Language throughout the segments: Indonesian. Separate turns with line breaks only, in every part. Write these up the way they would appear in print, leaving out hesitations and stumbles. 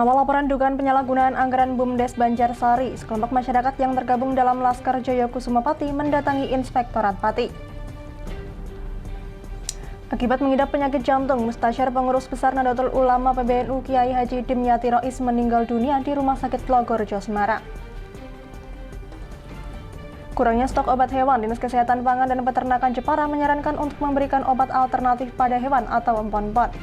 Mengawal laporan dugaan penyalahgunaan anggaran BUMDes Banjarsari, sekelompok masyarakat yang tergabung dalam Laskar Jaya Kusuma Pati mendatangi Inspektorat Pati. Akibat mengidap penyakit jantung, Mustasyar Pengurus Besar Nahdlatul Ulama PBNU Kiai Haji Dimyati Rois meninggal dunia di Rumah Sakit Logorjo, Semarang. Kurangnya stok obat hewan, Dinas Kesehatan Pangan dan Peternakan Jepara menyarankan untuk memberikan obat alternatif pada hewan atau empon-empon.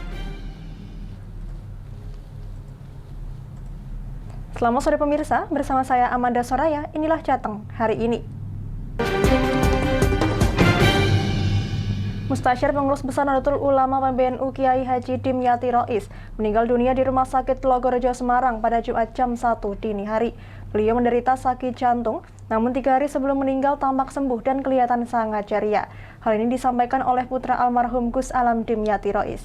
Selamat sore pemirsa, bersama saya Amanda Soraya, inilah Jateng hari ini. Mustasyar Pengurus Besar Nahdlatul Ulama PBNU Kiai Haji Dimyati Rois meninggal dunia di Rumah Sakit Logorjo, Semarang pada Jumat jam 1 dini hari. Beliau menderita sakit jantung, namun 3 hari sebelum meninggal tampak sembuh dan kelihatan sangat ceria. Hal ini disampaikan oleh putra almarhum Gus Alam Dimyati Rois.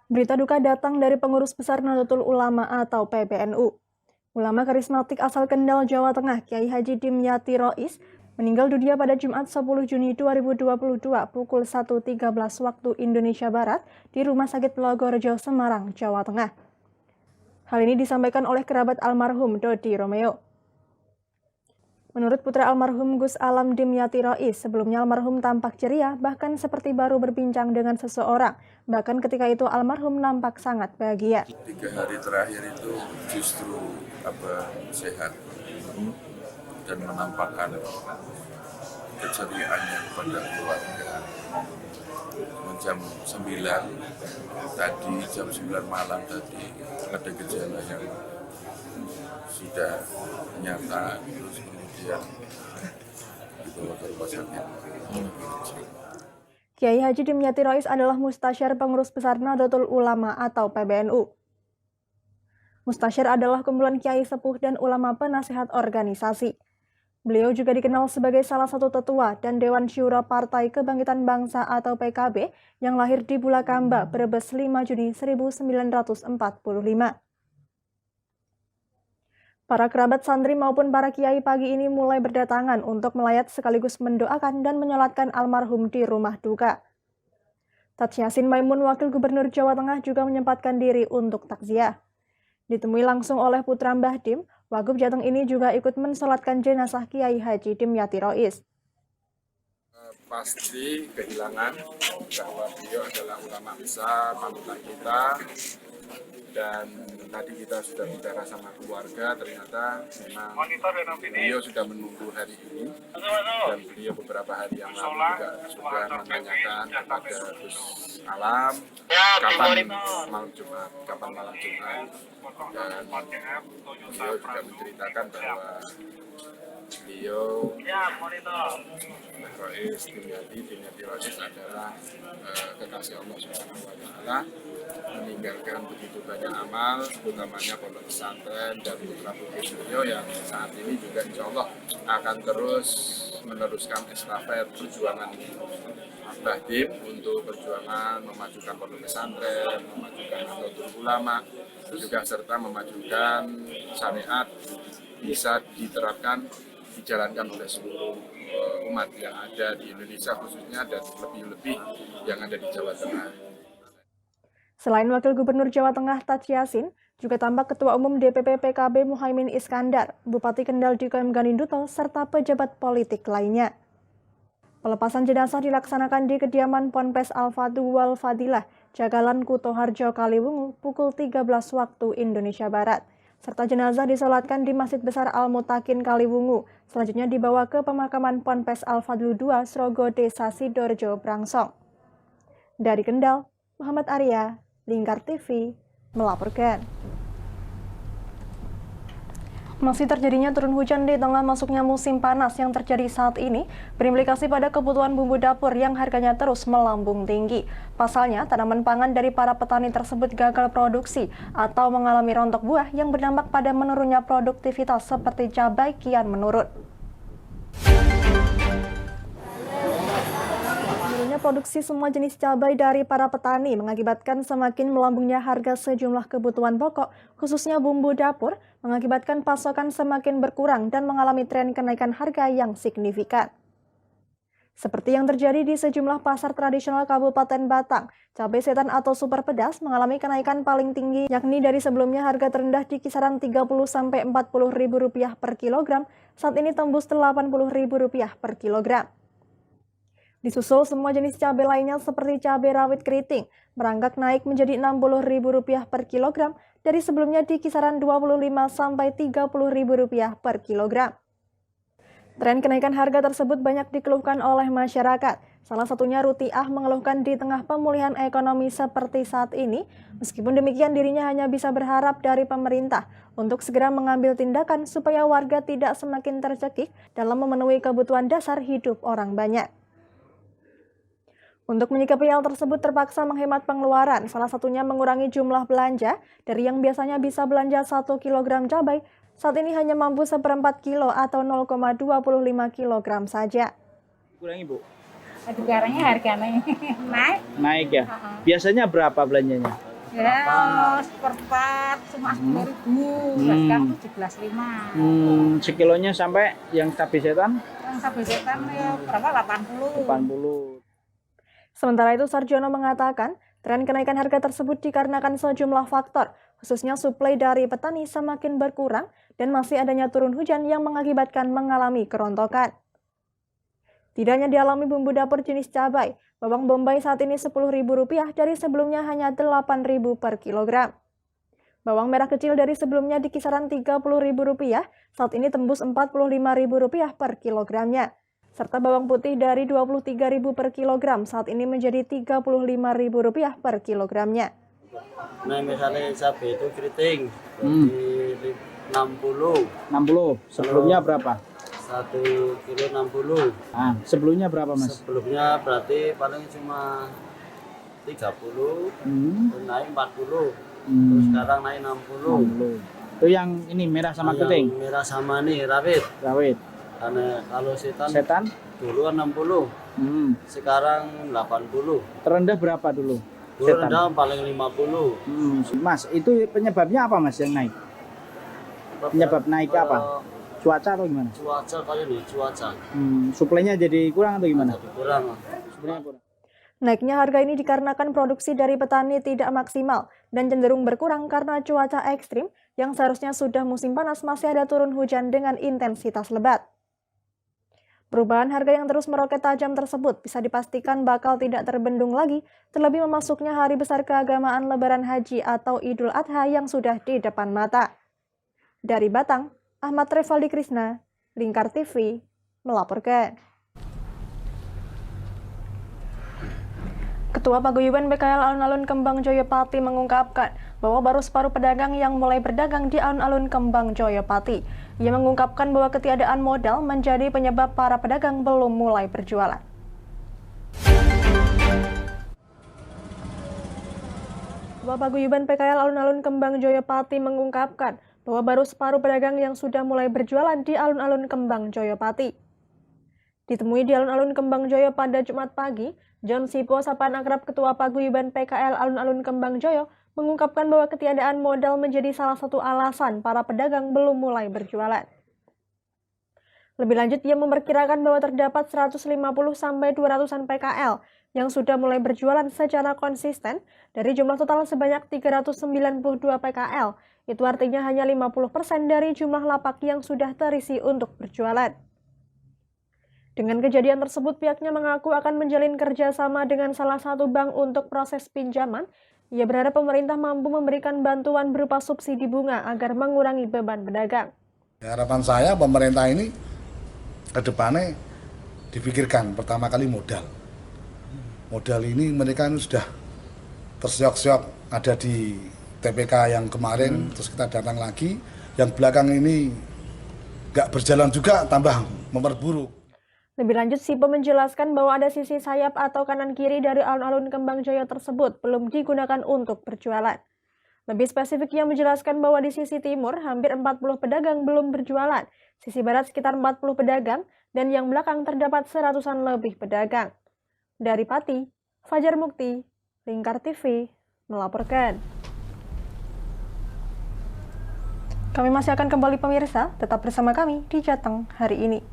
Berita duka datang dari Pengurus Besar Nahdlatul Ulama atau PBNU. Ulama karismatik asal Kendal, Jawa Tengah, Kiai Haji Dimyati Rois, meninggal dunia pada Jumat 10 Juni 2022 pukul 1.13 waktu Indonesia Barat di Rumah Sakit Logorjo, Semarang, Jawa Tengah. Hal ini disampaikan oleh kerabat almarhum Dodi Romeo. Menurut putra almarhum Gus Alam Dimyati Rois, sebelumnya almarhum tampak ceria, bahkan seperti baru berbincang dengan seseorang. Bahkan ketika itu almarhum nampak sangat bahagia.
3 hari terakhir itu justru sehat dan menampakkan keceriaannya kepada keluarga. Jam 9 tadi, jam 9 malam tadi ada gejala yang sudah nyata, terus kemudian dibawa ke rumah sakit.
Kiai Haji Dimyati Rois adalah Mustasyar Pengurus Besar Nahdlatul Ulama atau PBNU. Mustasyar adalah kumpulan kiai sepuh dan ulama penasihat organisasi. Beliau juga dikenal sebagai salah satu tetua dan Dewan Syuro Partai Kebangkitan Bangsa atau PKB yang lahir di Bulakamba, Brebes 5 Juni 1945. Para kerabat santri maupun para kiai pagi ini mulai berdatangan untuk melayat sekaligus mendoakan dan menyolatkan almarhum di rumah duka. Tat Yassin Maimun, Wakil Gubernur Jawa Tengah, juga menyempatkan diri untuk takziah. Ditemui langsung oleh putra Mbah Dim, Wagub Jateng ini juga ikut mensolatkan jenazah Kiai Haji Dimyati Rois.
Pasti kehilangan bahwa beliau adalah ulama besar, panutan kita. Dan tadi kita sudah bicara sama keluarga, ternyata memang beliau sudah menunggu hari ini. Dan beliau beberapa hari yang lalu juga sudah menanyakan kepada Gus Alam kapan malam Jumat. Dan beliau juga menceritakan bahwa beliau Rois Dimyati Rois adalah kekasih Allah Subhanahu wa Ta'ala, meninggalkan begitu banyak amal, utamanya pondok pesantren dan putra putri beliau yang saat ini juga insya Allah akan terus meneruskan estafet perjuangan Mbah Dim untuk perjuangan memajukan pondok pesantren, memajukan Nahdlatul Ulama, juga serta memajukan syariat bisa diterapkan, dijalankan oleh seluruh umat yang ada di Indonesia khususnya dan lebih-lebih yang ada di Jawa Tengah.
Selain Wakil Gubernur Jawa Tengah Tat Yassin, juga tampak Ketua Umum DPP PKB Muhaimin Iskandar, Bupati Kendal Dikoem Ganinduto, serta pejabat politik lainnya. Pelepasan jenazah dilaksanakan di kediaman Ponpes Al-Fadhu wal Fadilah, Jagalan Kutoharjo, Kaliwungu, pukul 13 waktu Indonesia Barat. Serta jenazah disolatkan di Masjid Besar Al-Mutakin Kaliwungu. Selanjutnya dibawa ke pemakaman Ponpes Al-Fadlu II, Srogo Desa Sidorjo, Brangsong. Dari Kendal, Muhammad Arya, Lingkar TV, melaporkan. Masih terjadinya turun hujan di tengah masuknya musim panas yang terjadi saat ini berimplikasi pada kebutuhan bumbu dapur yang harganya terus melambung tinggi. Pasalnya, tanaman pangan dari para petani tersebut gagal produksi atau mengalami rontok buah yang berdampak pada menurunnya produktivitas seperti cabai kian menurun. Produksi semua jenis cabai dari para petani mengakibatkan semakin melambungnya harga sejumlah kebutuhan pokok, khususnya bumbu dapur, mengakibatkan pasokan semakin berkurang dan mengalami tren kenaikan harga yang signifikan. Seperti yang terjadi di sejumlah pasar tradisional Kabupaten Batang, cabai setan atau super pedas mengalami kenaikan paling tinggi, yakni dari sebelumnya harga terendah di kisaran Rp30–40.000 per kilogram, saat ini tembus Rp80.000 per kilogram. Disusul semua jenis cabai lainnya seperti cabai rawit keriting, merangkak naik menjadi Rp60.000 per kilogram, dari sebelumnya di kisaran Rp25–30.000 per kilogram. Tren kenaikan harga tersebut banyak dikeluhkan oleh masyarakat. Salah satunya Rutiah mengeluhkan di tengah pemulihan ekonomi seperti saat ini, meskipun demikian dirinya hanya bisa berharap dari pemerintah untuk segera mengambil tindakan supaya warga tidak semakin tercekik dalam memenuhi kebutuhan dasar hidup orang banyak. Untuk menyikapi hal tersebut terpaksa menghemat pengeluaran, salah satunya mengurangi jumlah belanja dari yang biasanya bisa belanja 1 kg cabai, saat ini hanya mampu 1/4 kilo atau 0,25 kg saja.
Kurangi, Bu?
Sekarangnya harganya naik.
Naik ya? Biasanya berapa belanjanya?
Ya, seperempat cuma 10.000, sekarang 17.500.
Sekilonya sampai yang cabai setan?
Yang cabai setan ya berapa? 80.
Sementara itu, Sarjono mengatakan, tren kenaikan harga tersebut dikarenakan sejumlah faktor, khususnya suplai dari petani semakin berkurang dan masih adanya turun hujan yang mengakibatkan mengalami kerontokan. Tidak hanya dialami bumbu dapur jenis cabai, bawang bombay saat ini Rp10.000 dari sebelumnya hanya Rp8.000 per kilogram. Bawang merah kecil dari sebelumnya di kisaran Rp30.000, saat ini tembus Rp45.000 per kilogramnya. Serta bawang putih dari Rp23.000 per kilogram, saat ini menjadi Rp35.000 per kilogramnya.
Nah, misalnya cabai itu keriting, jadi 60.
Sebelumnya berapa?
1 kilo 60.
Sebelumnya berapa, Mas?
Sebelumnya berarti paling cuma 30, terus naik 40, terus sekarang naik 60.
Itu yang ini merah sama keriting?
Yang merah sama nih, rawit. Karena kalau setan dulu kan 60, sekarang 80.
Terendah berapa dulu?
Dulu rendah paling 50.
Mas, itu penyebabnya apa, Mas, yang naik? Penyebab naik apa? Cuaca atau gimana?
Cuaca kali ini, cuaca.
Suplainya jadi kurang atau gimana?
Kurang.
Naiknya harga ini dikarenakan produksi dari petani tidak maksimal dan cenderung berkurang karena cuaca ekstrim yang seharusnya sudah musim panas masih ada turun hujan dengan intensitas lebat. Perubahan harga yang terus meroket tajam tersebut bisa dipastikan bakal tidak terbendung lagi, terlebih memasuknya hari besar keagamaan Lebaran Haji atau Idul Adha yang sudah di depan mata. Dari Batang, Ahmad Revaldi Krisna, Lingkar TV, melaporkan. Ketua Paguyuban BKL Alun-Alun Kembang Joyopati mengungkapkan bahwa baru separuh pedagang yang mulai berdagang di Alun-Alun Kembang Joyopati. Ia mengungkapkan bahwa ketiadaan modal menjadi penyebab para pedagang belum mulai berjualan. Ketua Paguyuban PKL Alun-Alun Kembang Joyopati mengungkapkan bahwa baru separuh pedagang yang sudah mulai berjualan di Alun-Alun Kembang Joyopati. Ditemui di Alun-Alun Kembang Joyo pada Jumat pagi, John Sipo, sapaan akrab Ketua Paguyuban PKL Alun-Alun Kembang Joyo, mengungkapkan bahwa ketiadaan modal menjadi salah satu alasan para pedagang belum mulai berjualan. Lebih lanjut, ia memperkirakan bahwa terdapat 150–200-an PKL yang sudah mulai berjualan secara konsisten dari jumlah total sebanyak 392 PKL. Itu artinya hanya 50% dari jumlah lapak yang sudah terisi untuk berjualan. Dengan kejadian tersebut, pihaknya mengaku akan menjalin kerjasama dengan salah satu bank untuk proses pinjaman. Ia berharap pemerintah mampu memberikan bantuan berupa subsidi bunga agar mengurangi beban pedagang.
Harapan saya pemerintah ini ke depannya dipikirkan pertama kali modal. Modal ini mereka ini sudah terseok-seok ada di TPK yang kemarin, terus kita datang lagi. Yang belakang ini nggak berjalan juga, tambah memperburuk.
Lebih lanjut, Sipo menjelaskan bahwa ada sisi sayap atau kanan kiri dari alun-alun Kembang Joyo tersebut belum digunakan untuk berjualan. Lebih spesifik, ia menjelaskan bahwa di sisi timur hampir 40 pedagang belum berjualan, sisi barat sekitar 40 pedagang, dan yang belakang terdapat 100-an lebih pedagang. Dari Pati, Fajar Mukti, Lingkar TV, melaporkan. Kami masih akan kembali pemirsa, tetap bersama kami di Jateng hari ini.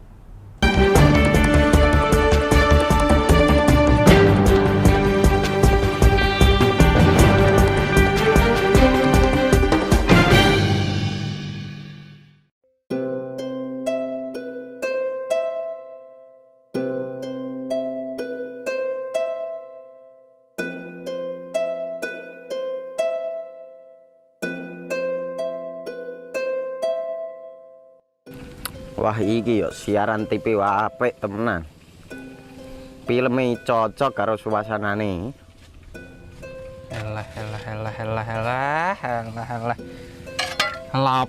Wah iki yo siaran TV apik temenan. Filme cocok karo suasanane.
Elah.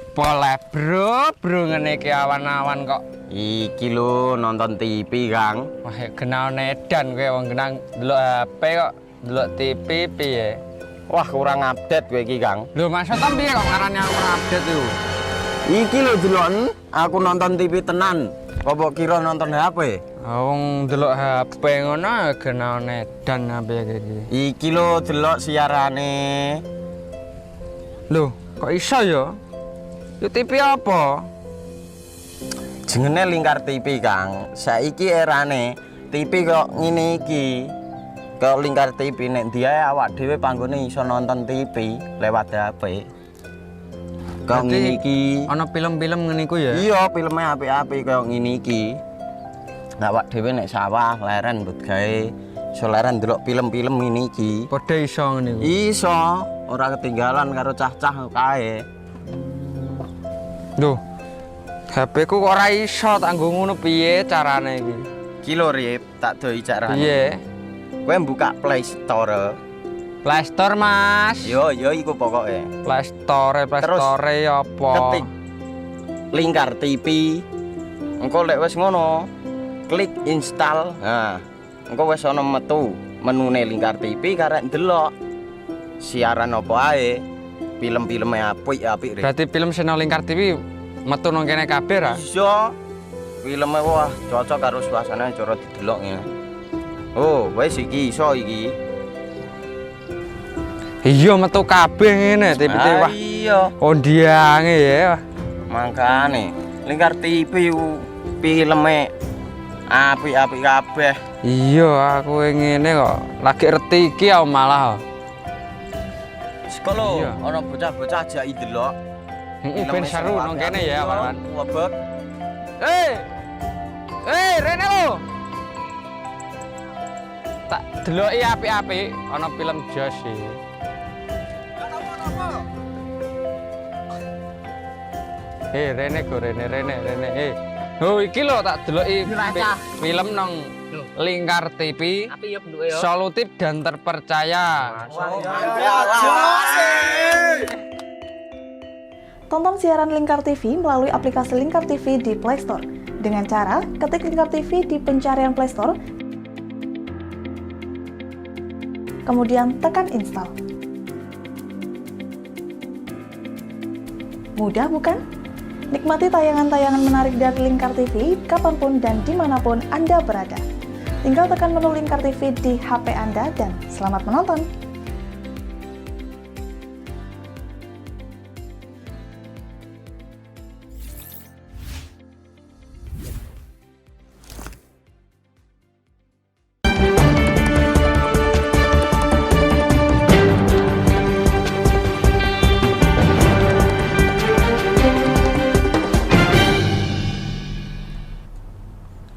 Boleh bro ngene iki awan-awan kok.
Iki lho nonton TV, Kang.
Wah, kenal nedan kowe wong genang delok HP kok delok TV piye?
Wah, kurang update kowe iki, Kang.
Lho, maksudnya piye kok ngarani aku update itu?
Iki lho delok aku nonton TV tenan. Apa kira nonton HP?
Wong delok HP ngono kenal nedan apa iki.
Iki lho delok siarane.
Lho, kok iso ya? Yo TV apa?
Jenenge Lingkar TV, Kang. Saiki erane TV kok ngene iki. Kok Lingkar TV nek dia awak dhewe panggone iso nonton TV lewat HP. Kok ngene iki.
Ana film-film ngene iku ya?
Iya, filme apik-apik kaya ngene iki. Awak dhewe nek sawah leren mbut gawe iso leren ndelok film-film ngene iki.
Padha iso ngene iku.
Iso, ora ketinggalan karo cah-cah kae.
Lho, HP ku kok ora iso tak nggo ngono piye carane iki?
Iki lho Rip, tak doi carane.
Piye?
Kowe buka Play Store.
Play Store, Mas.
Yo iku pokoke.
Play Store apa?
Ketik Lingkar TV. Engko lek wis ngono, klik install. Nah, engko wis ana metu menune Lingkar TV karek ndelok siaran apa ae. Film-filme apik-apik.
Berarti film channel Lingkar TV metu nang kene kabeh ra?
Iso. Filme wah cocok karo suasana cara didelok ngene. Oh, wis iki iso iki.
Iya metu kabeh ngene TV wah.
Iya.
Kondiange ya.
Mangkane Lingkar TV filme apik-apik kabeh.
Iya, aku ngene kok lagi reti iki malah.
Sekolah
Iya.
ana bocah-bocah ajaki delok.
Heeh, ben seru nang kene ya, kawan.
Wabek.
Rene lo. Tak deloki apik-apik ana film Jos iki. Rene go Rene. Oh iki lho tak deloki film nang Lingkar TV. Solutif dan terpercaya.
Tonton siaran Lingkar TV melalui aplikasi Lingkar TV di Play Store. Dengan cara ketik Lingkar TV di pencarian Play Store, kemudian tekan install. Mudah bukan? Nikmati tayangan-tayangan menarik dari Lingkar TV kapanpun dan dimanapun Anda berada. Tinggal tekan menu Lingkar TV di HP Anda dan selamat menonton!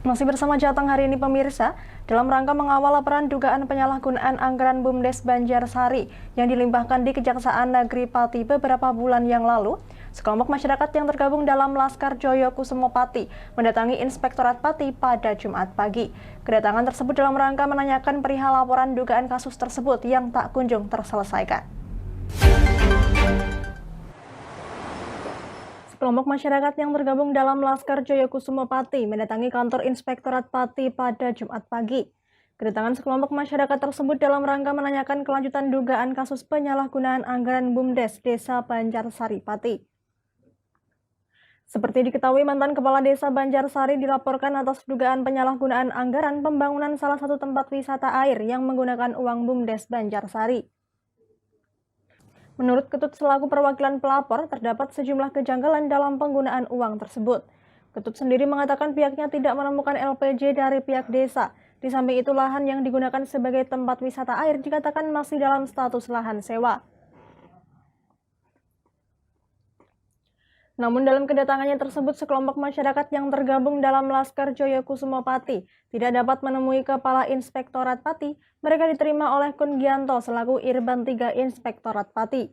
Masih bersama Jateng hari ini pemirsa, dalam rangka mengawal laporan dugaan penyalahgunaan anggaran BUMDes Banjarsari yang dilimpahkan di Kejaksaan Negeri Pati beberapa bulan yang lalu, sekelompok masyarakat yang tergabung dalam Laskar Joyo Kusumo Pati mendatangi Inspektorat Pati pada Jumat pagi. Kedatangan tersebut dalam rangka menanyakan perihal laporan dugaan kasus tersebut yang tak kunjung terselesaikan. Kelompok masyarakat yang tergabung dalam Laskar Joyo Kusumo Pati mendatangi kantor Inspektorat Pati pada Jumat pagi. Kedatangan sekelompok masyarakat tersebut dalam rangka menanyakan kelanjutan dugaan kasus penyalahgunaan anggaran BUMDes Desa Banjarsari Pati. Seperti diketahui, mantan Kepala Desa Banjarsari dilaporkan atas dugaan penyalahgunaan anggaran pembangunan salah satu tempat wisata air yang menggunakan uang BUMDes Banjarsari. Menurut Ketut selaku perwakilan pelapor, terdapat sejumlah kejanggalan dalam penggunaan uang tersebut. Ketut sendiri mengatakan pihaknya tidak menemukan LPJ dari pihak desa. Di samping itu, lahan yang digunakan sebagai tempat wisata air dikatakan masih dalam status lahan sewa. Namun dalam kedatangannya tersebut, sekelompok masyarakat yang tergabung dalam Laskar Joyo Kusumo Pati tidak dapat menemui Kepala Inspektorat Pati. Mereka diterima oleh Kun Gianto selaku Irban 3 Inspektorat Pati.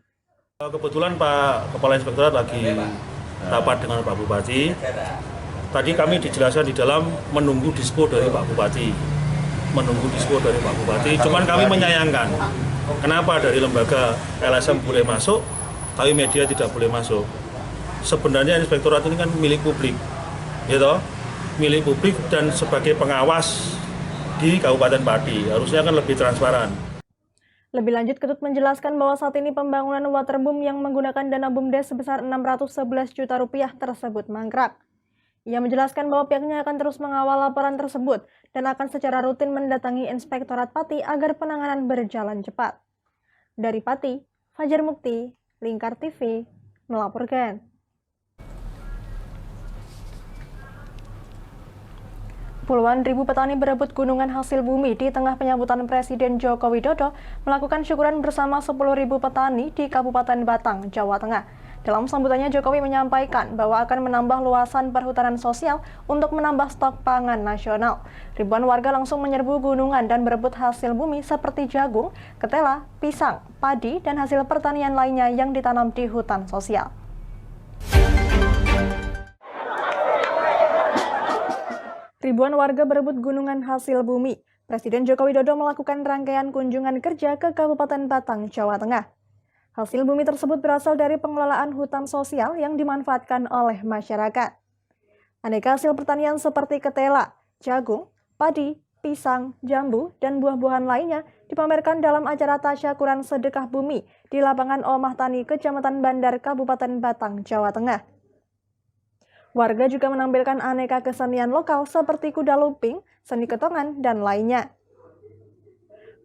Kebetulan Pak Kepala Inspektorat lagi rapat dengan Pak Bupati. Tadi kami dijelaskan di dalam menunggu dispo dari Pak Bupati. Cuman kami menyayangkan kenapa dari lembaga LSM boleh masuk, tapi media tidak boleh masuk. Sebenarnya inspektorat ini kan milik publik, gitu, milik publik dan sebagai pengawas di Kabupaten Pati harusnya kan lebih transparan.
Lebih lanjut, Ketut menjelaskan bahwa saat ini pembangunan waterboom yang menggunakan dana BUMDes sebesar 611 juta rupiah tersebut mangkrak. Ia menjelaskan bahwa pihaknya akan terus mengawal laporan tersebut dan akan secara rutin mendatangi Inspektorat Pati agar penanganan berjalan cepat. Dari Pati, Fajar Mukti, Lingkar TV, melaporkan. Puluhan ribu petani berebut gunungan hasil bumi di tengah penyambutan Presiden Joko Widodo melakukan syukuran bersama 10.000 petani di Kabupaten Batang, Jawa Tengah. Dalam sambutannya, Jokowi menyampaikan bahwa akan menambah luasan perhutanan sosial untuk menambah stok pangan nasional. Ribuan warga langsung menyerbu gunungan dan berebut hasil bumi seperti jagung, ketela, pisang, padi, dan hasil pertanian lainnya yang ditanam di hutan sosial. Ribuan warga berebut gunungan hasil bumi. Presiden Joko Widodo melakukan rangkaian kunjungan kerja ke Kabupaten Batang, Jawa Tengah. Hasil bumi tersebut berasal dari pengelolaan hutan sosial yang dimanfaatkan oleh masyarakat. Aneka hasil pertanian seperti ketela, jagung, padi, pisang, jambu, dan buah-buahan lainnya dipamerkan dalam acara tasyakuran sedekah bumi di lapangan Omah Tani, Kecamatan Bandar, Kabupaten Batang, Jawa Tengah. Warga juga menampilkan aneka kesenian lokal seperti kuda lumping, seni ketongan, dan lainnya.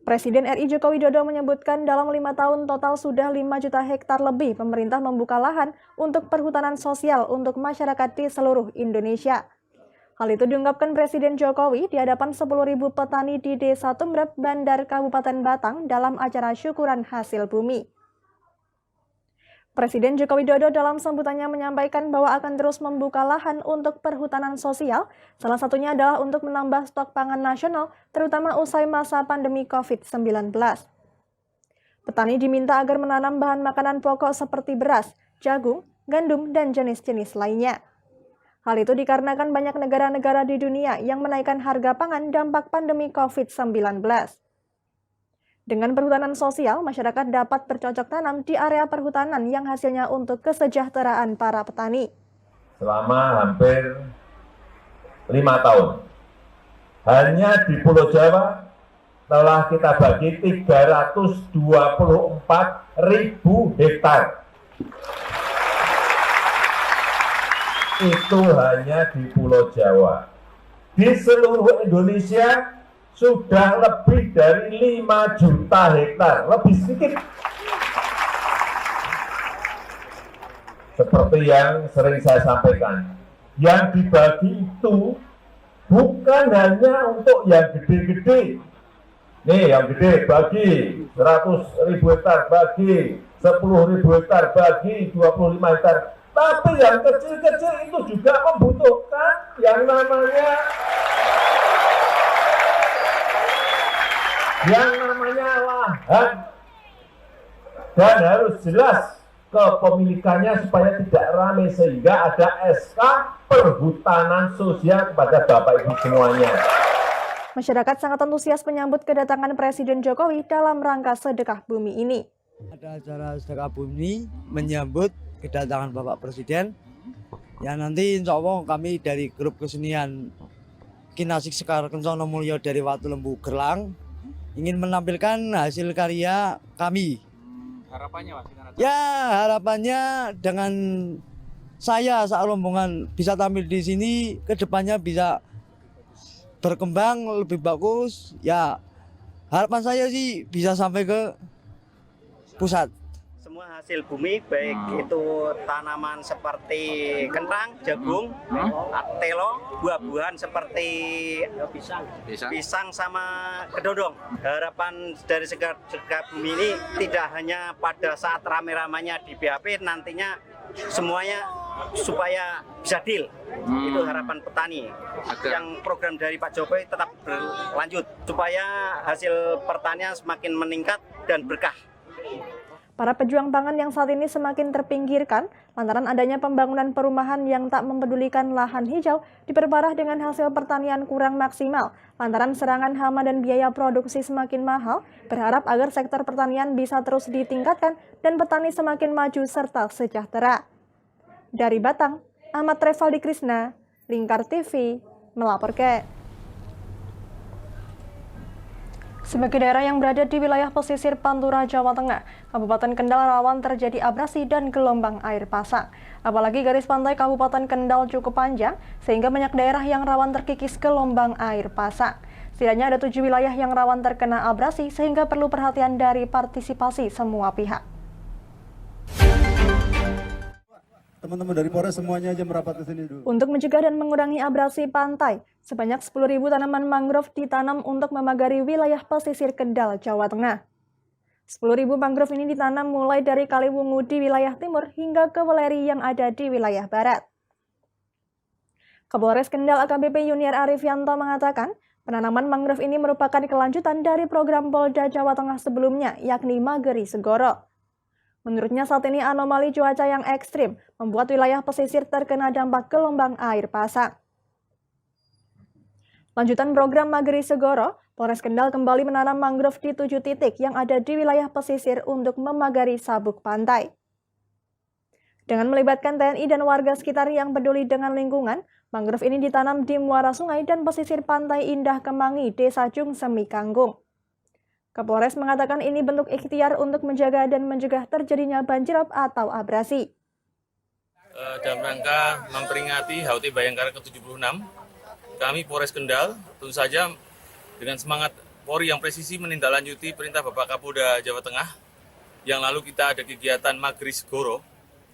Presiden RI Joko Widodo menyebutkan dalam 5 tahun total sudah 5 juta hektar lebih pemerintah membuka lahan untuk perhutanan sosial untuk masyarakat di seluruh Indonesia. Hal itu diungkapkan Presiden Jokowi di hadapan 10.000 petani di Desa Tumrep, Bandar, Kabupaten Batang dalam acara syukuran hasil bumi. Presiden Joko Widodo dalam sambutannya menyampaikan bahwa akan terus membuka lahan untuk perhutanan sosial, salah satunya adalah untuk menambah stok pangan nasional, terutama usai masa pandemi COVID-19. Petani diminta agar menanam bahan makanan pokok seperti beras, jagung, gandum, dan jenis-jenis lainnya. Hal itu dikarenakan banyak negara-negara di dunia yang menaikkan harga pangan dampak pandemi COVID-19. Dengan perhutanan sosial, masyarakat dapat bercocok tanam di area perhutanan yang hasilnya untuk kesejahteraan para petani.
Selama hampir 5 tahun, hanya di Pulau Jawa telah kita bagi 324.000 hektar. Itu hanya di Pulau Jawa. Di seluruh Indonesia sudah lebih dari 5 juta hektar, lebih sedikit. Seperti yang sering saya sampaikan, yang dibagi itu bukan hanya untuk yang gede-gede. Nih, yang gede bagi 100.000 hektar, bagi 10.000 hektar, bagi 25 hektar. Tapi yang kecil-kecil itu juga membutuhkan yang namanya lahan, dan harus jelas kepemilikannya supaya tidak ramai, sehingga ada SK perhutanan sosial kepada Bapak Ibu semuanya.
Masyarakat sangat antusias menyambut kedatangan Presiden Jokowi dalam rangka sedekah bumi ini.
Ada acara sedekah bumi menyambut kedatangan Bapak Presiden, yang nanti insya Allah kami dari grup kesenian Kinasik Sekar Kencono Mulyo dari Watu Lembu Gerlang ingin menampilkan hasil karya kami.
Harapannya Mas?
Ya, harapannya dengan saya saat rombongan bisa tampil di sini, kedepannya bisa berkembang lebih bagus. Ya, harapan saya sih bisa sampai ke pusat.
Semua hasil bumi, baik itu tanaman seperti kentang, jagung, telo, buah-buahan seperti pisang sama kedondong. Harapan dari sedekah bumi ini tidak hanya pada saat rame-ramanya di BAP, nantinya semuanya supaya bisa deal. Itu harapan petani. Yang program dari Pak Jokowi tetap berlanjut supaya hasil pertanian semakin meningkat dan berkah.
Para pejuang pangan yang saat ini semakin terpinggirkan lantaran adanya pembangunan perumahan yang tak mempedulikan lahan hijau diperparah dengan hasil pertanian kurang maksimal lantaran serangan hama dan biaya produksi semakin mahal, berharap agar sektor pertanian bisa terus ditingkatkan dan petani semakin maju serta sejahtera. Dari Batang, Ahmad Revaldi Krisna, Lingkar TV, melaporkan. Sebagai daerah yang berada di wilayah pesisir Pantura, Jawa Tengah, Kabupaten Kendal rawan terjadi abrasi dan gelombang air pasang. Apalagi garis pantai Kabupaten Kendal cukup panjang, sehingga banyak daerah yang rawan terkikis gelombang air pasang. Setidaknya ada 7 wilayah yang rawan terkena abrasi, sehingga perlu perhatian dari partisipasi semua pihak.
Teman-teman dari Polres semuanya aja merapat ke sini dulu.
Untuk mencegah dan mengurangi abrasi pantai, sebanyak 10.000 tanaman mangrove ditanam untuk memagari wilayah pesisir Kendal, Jawa Tengah. 10.000 mangrove ini ditanam mulai dari Kaliwungu di wilayah timur hingga ke Weleri yang ada di wilayah barat. Kapolres Kendal AKBP Yuniar Arifianto mengatakan, penanaman mangrove ini merupakan kelanjutan dari program Polda Jawa Tengah sebelumnya, yakni Mageri Segoro. Menurutnya saat ini anomali cuaca yang ekstrim membuat wilayah pesisir terkena dampak gelombang air pasang. Lanjutan program Mageri Segoro, Polres Kendal kembali menanam mangrove di 7 titik yang ada di wilayah pesisir untuk memagari sabuk pantai. Dengan melibatkan TNI dan warga sekitar yang peduli dengan lingkungan, mangrove ini ditanam di muara sungai dan pesisir pantai Indah Kemangi, Desa Jungsemi Kanggung. Kapolres mengatakan ini bentuk ikhtiar untuk menjaga dan mencegah terjadinya banjirop atau abrasi.
Dalam rangka memperingati HUT Bayangkara ke-76, kami Polres Kendal tentu saja dengan semangat Polri yang presisi menindaklanjuti perintah Bapak Kapolda Jawa Tengah, yang lalu kita ada kegiatan Mageri Segoro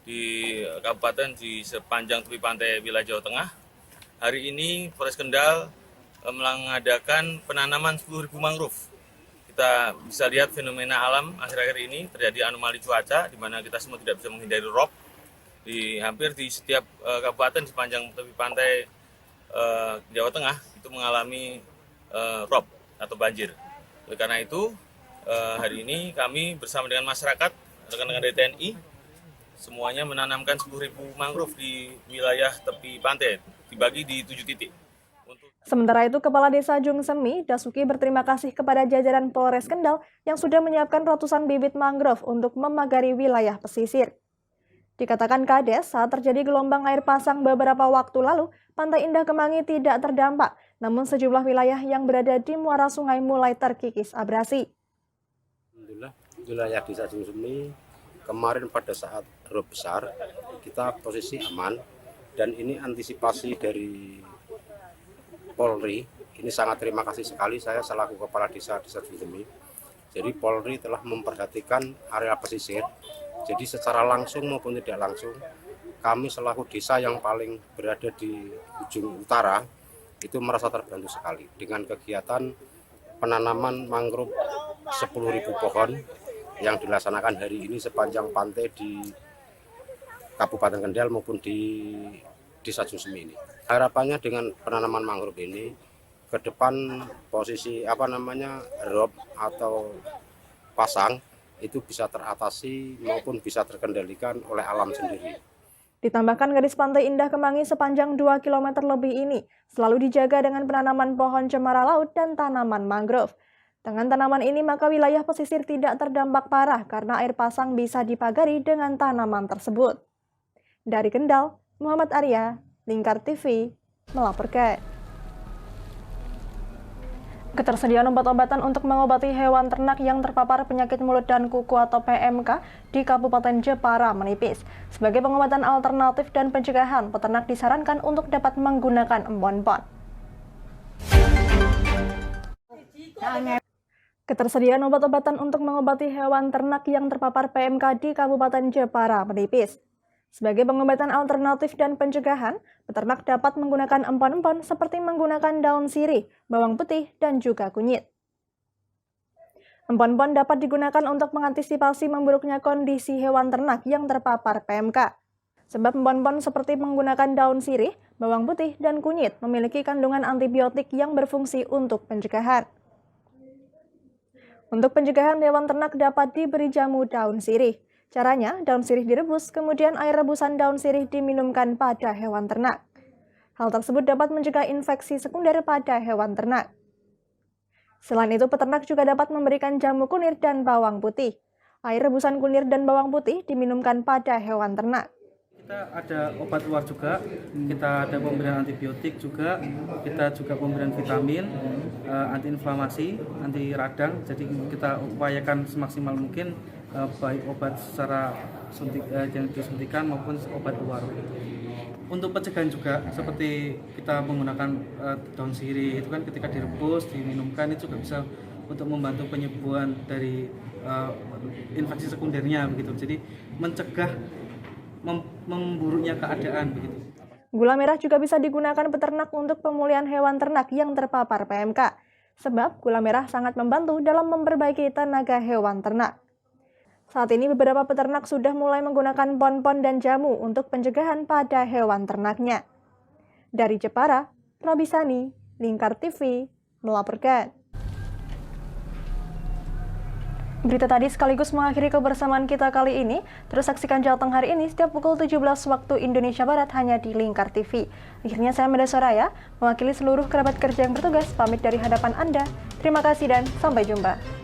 di kabupaten di sepanjang tepi pantai wilayah Jawa Tengah. Hari ini Polres Kendal mengadakan penanaman 10.000 mangrove. Kita bisa lihat fenomena alam akhir-akhir ini terjadi anomali cuaca di mana kita semua tidak bisa menghindari rob di hampir di setiap kabupaten sepanjang tepi pantai Jawa Tengah itu mengalami rob atau banjir. Oleh karena itu hari ini kami bersama dengan masyarakat, rekan-rekan dari TNI semuanya menanamkan 10.000 mangrove di wilayah tepi pantai dibagi di 7 titik.
Sementara itu, Kepala Desa Jungsemi, Dasuki berterima kasih kepada jajaran Polres Kendal yang sudah menyiapkan ratusan bibit mangrove untuk memagari wilayah pesisir. Dikatakan Kades, saat terjadi gelombang air pasang beberapa waktu lalu, Pantai Indah Kemangi tidak terdampak, namun sejumlah wilayah yang berada di muara sungai mulai terkikis abrasi.
Alhamdulillah, wilayah Desa Jungsemi kemarin pada saat rob besar, kita posisi aman, dan ini antisipasi dari Polri. Ini sangat terima kasih sekali saya selaku Kepala Desa Jungsemi. Jadi Polri telah memperhatikan area pesisir. Jadi secara langsung maupun tidak langsung, kami selaku desa yang paling berada di ujung utara itu merasa terbantu sekali dengan kegiatan penanaman mangrove 10.000 pohon yang dilaksanakan hari ini sepanjang pantai di Kabupaten Kendal maupun di Desa Jungsemi ini. Harapannya dengan penanaman mangrove ini ke depan posisi rob atau pasang itu bisa teratasi maupun bisa terkendalikan oleh alam sendiri.
Ditambahkan garis pantai Indah Kemangi sepanjang 2 km lebih ini selalu dijaga dengan penanaman pohon cemara laut dan tanaman mangrove. Dengan tanaman ini maka wilayah pesisir tidak terdampak parah karena air pasang bisa dipagari dengan tanaman tersebut. Dari Kendal, Muhammad Arya, Lingkar TV, melaporkan. Ketersediaan obat-obatan untuk mengobati hewan ternak yang terpapar penyakit mulut dan kuku atau PMK di Kabupaten Jepara menipis. Sebagai pengobatan alternatif dan pencegahan, peternak disarankan untuk dapat menggunakan embon-embon. Ketersediaan obat-obatan untuk mengobati hewan ternak yang terpapar PMK di Kabupaten Jepara menipis. Sebagai pengobatan alternatif dan pencegahan, peternak dapat menggunakan empon-empon seperti menggunakan daun sirih, bawang putih, dan juga kunyit. Empon-empon dapat digunakan untuk mengantisipasi memburuknya kondisi hewan ternak yang terpapar PMK. Sebab empon-empon seperti menggunakan daun sirih, bawang putih, dan kunyit memiliki kandungan antibiotik yang berfungsi untuk pencegahan. Untuk pencegahan hewan ternak dapat diberi jamu daun sirih. Caranya, daun sirih direbus, kemudian air rebusan daun sirih diminumkan pada hewan ternak. Hal tersebut dapat mencegah infeksi sekunder pada hewan ternak. Selain itu, peternak juga dapat memberikan jamu kunir dan bawang putih. Air rebusan kunir dan bawang putih diminumkan pada hewan ternak.
Kita ada obat luar juga, kita ada pemberian antibiotik juga, kita juga pemberian vitamin, antiinflamasi, anti radang. Jadi kita upayakan semaksimal mungkin baik obat secara yang disuntikan maupun obat luar. Untuk pencegahan juga seperti kita menggunakan daun sirih itu kan ketika direbus, diminumkan itu juga bisa untuk membantu penyembuhan dari infeksi sekundernya begitu. Jadi mencegah memburuknya keadaan begitu.
Gula merah juga bisa digunakan peternak untuk pemulihan hewan ternak yang terpapar PMK. Sebab gula merah sangat membantu dalam memperbaiki tenaga hewan ternak. Saat ini beberapa peternak sudah mulai menggunakan pon-pon dan jamu untuk pencegahan pada hewan ternaknya. Dari Jepara, Robisani, Lingkar TV, melaporkan. Berita tadi sekaligus mengakhiri kebersamaan kita kali ini. Terus saksikan Jawa Tengah hari ini setiap pukul 17 waktu Indonesia Barat hanya di Lingkar TV. Akhirnya saya Meda Soraya, mewakili seluruh kerabat kerja yang bertugas, pamit dari hadapan Anda. Terima kasih dan sampai jumpa.